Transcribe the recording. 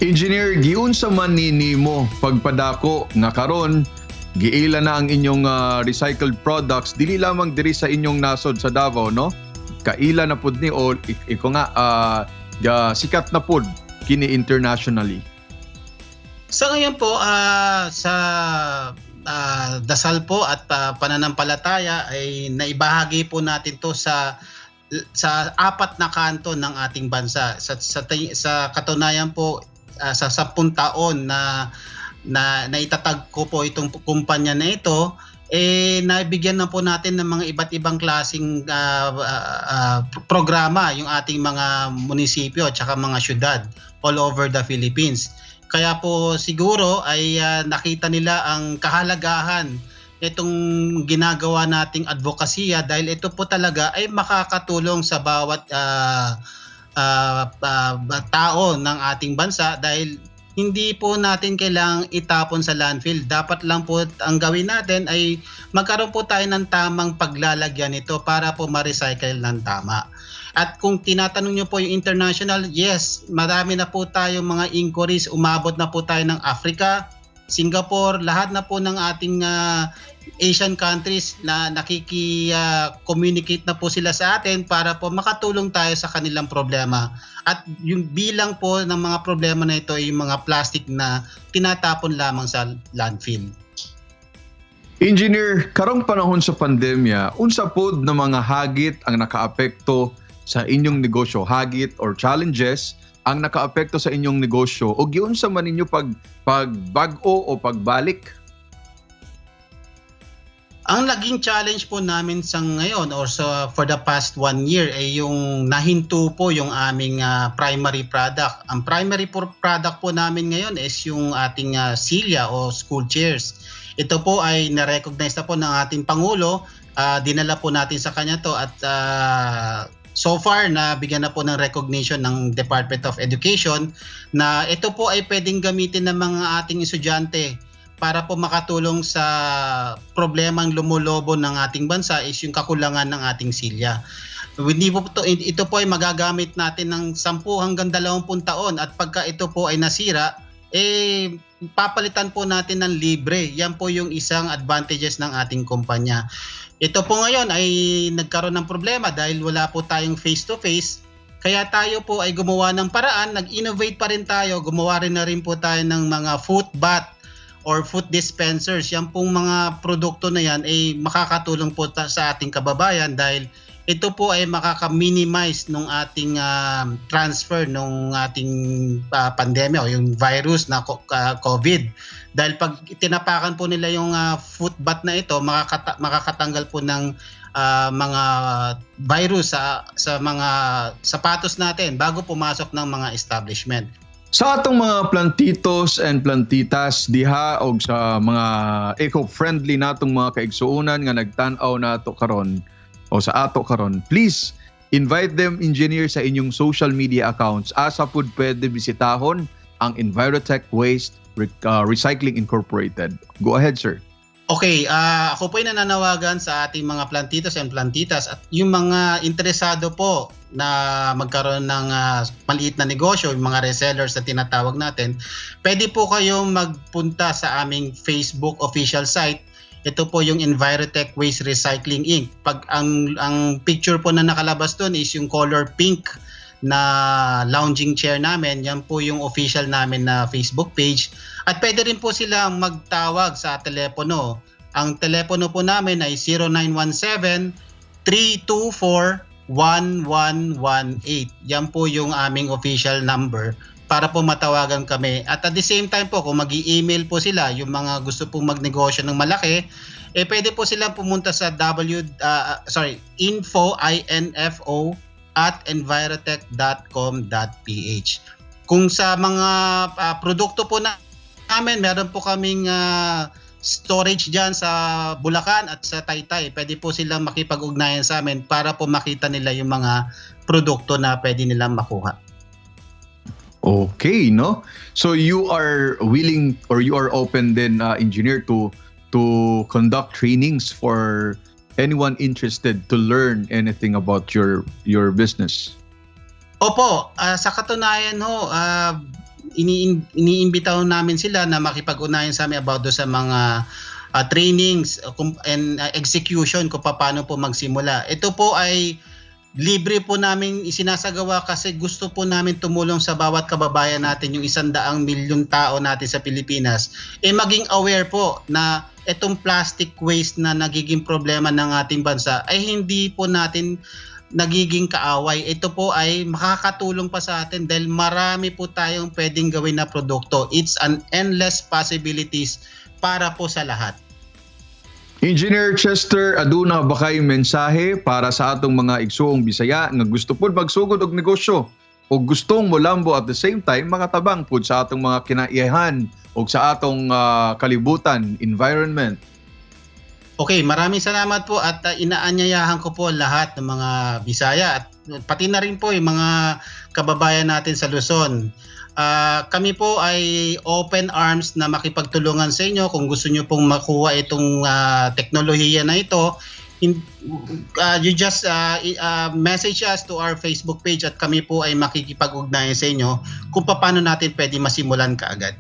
Engineer, giunsa man nimo pagpadako nga karon giila na ang inyong recycled products dili lamang diri sa inyong nasod sa Davao, no? Kaila na pud ni o iko nga sikat na pud kini internationally. Sa ngayon po sa dasal po at pananampalataya ay naibahagi po natin to sa apat na kanto ng ating bansa. Sa katunayan po sa 10 taon na naitatag ko po itong kumpanya na ito, nabigyan na po natin ng mga iba't ibang klaseng programa yung ating mga munisipyo at saka mga syudad all over the Philippines. Kaya po siguro ay nakita nila ang kahalagahan itong ginagawa nating advokasya dahil ito po talaga ay makakatulong sa bawat tao ng ating bansa dahil hindi po natin kailangang itapon sa landfill. Dapat lang po ang gawin natin ay magkaroon po tayo ng tamang paglalagyan nito para po ma-recycle ng tama. At kung tinatanong nyo po yung international, yes, marami na po tayong mga inquiries. Umabot na po tayo ng Africa, Singapore, lahat na po ng ating Asian countries na nakiki-communicate na po sila sa atin para po makatulong tayo sa kanilang problema. At yung bilang po ng mga problema na ito ay yung mga plastic na tinatapon lamang sa landfill. Engineer, karong panahon sa pandemya, unsa pod na mga hagit ang nakaapekto sa inyong negosyo, hagit or challenges ang nakaapekto sa inyong negosyo o giunsa man ninyo pagbag-o o pagbalik? Ang naging challenge po namin sa ngayon or for the past 1 year ay yung nahinto po yung aming primary product. Ang primary product po namin ngayon is yung ating silya o school chairs. Ito po ay na-recognize na po ng ating Pangulo. Dinala po natin sa kanya to at so far nabigyan na po ng recognition ng Department of Education na ito po ay pwedeng gamitin ng mga ating estudyante para po makatulong sa problemang lumulobo ng ating bansa is yung kakulangan ng ating silya. Ito po ay magagamit natin ng 10 hanggang 20 taon at pagka ito po ay nasira, papalitan po natin ng libre. Yan po yung isang advantages ng ating kumpanya. Ito po ngayon ay nagkaroon ng problema dahil wala po tayong face-to-face. Kaya tayo po ay gumawa ng paraan, nag-innovate pa rin tayo, gumawa rin na rin po tayo ng mga foot bath or food dispensers. Yan pong mga produkto na yan ay makakatulong po sa ating kababayan dahil ito po ay makaka-minimize nung ating transfer nung ating pandemya o yung virus na COVID. Dahil pag tinapakan po nila yung foot bath na ito, makakatanggal po ng mga virus sa mga sapatos natin bago pumasok ng mga establishment. Sa atong mga plantitos and plantitas diha og sa mga eco-friendly natong mga kaigsuonan nga nagtan-aw nato karon o sa ato karon, please invite them, engineer, sa inyong social media accounts. Asa pud pwede bisitahon ang Envirotech Waste Recycling Incorporated. Go ahead, sir. Okay, ako po ay nananawagan sa ating mga plantitos and plantitas at yung mga interesado po na magkaroon ng maliit na negosyo, yung mga resellers na tinatawag natin, pwede po kayong magpunta sa aming Facebook official site. Ito po yung Envirotech Waste Recycling Inc. Pag ang picture po na nakalabas doon is yung color pink na lounging chair namin, yan po yung official namin na Facebook page. At pwede rin po silang magtawag sa telepono. Ang telepono po namin ay 0917-324-1118. Yan po yung aming official number para po matawagan kami. At the same time po, kung mag-i-email po sila, yung mga gusto pong magnegosyo ng malaki, pwede po silang pumunta sa info@envirotech.com.ph. Kung sa mga produkto po namin, meron po kaming storage dyan sa Bulacan at sa Taytay. Pwede po silang makipag-ugnayan sa amin para po makita nila yung mga produkto na pwede nilang makuha. Okay, no? So you are willing or you are open then, engineer, to conduct trainings for anyone interested to learn anything about your business? Opo, sa katunayan ho, iniimbitaw namin sila na makipag-ugnayan sa amin about do sa mga trainings and execution kung paano po magsimula. Ito po ay libre po namin isinasagawa kasi gusto po namin tumulong sa bawat kababayan natin, yung 100 milyon tao natin sa Pilipinas, maging aware po na itong plastic waste na nagiging problema ng ating bansa ay hindi po natin nagiging kaaway. Ito po ay makakatulong pa sa atin dahil marami po tayong pwedeng gawin na produkto. It's an endless possibilities para po sa lahat. Engineer Chester, aduna ba kay mensahe para sa atong mga igsuong Bisaya nga gusto pud magsugod og negosyo o gustong molambo at the same time makatabang pud sa atong mga kinaiyahan o sa atong kalibutan, environment? Okay, maraming salamat po at inaanyayahan ko po lahat ng mga Bisaya at pati na rin po yung mga kababayan natin sa Luzon. Kami po ay open arms na makipagtulungan sa inyo kung gusto nyo pong makuha itong teknolohiya na ito. You just message us to our Facebook page at kami po ay makikipag-ugnayan sa inyo kung paano natin pwede masimulan kaagad.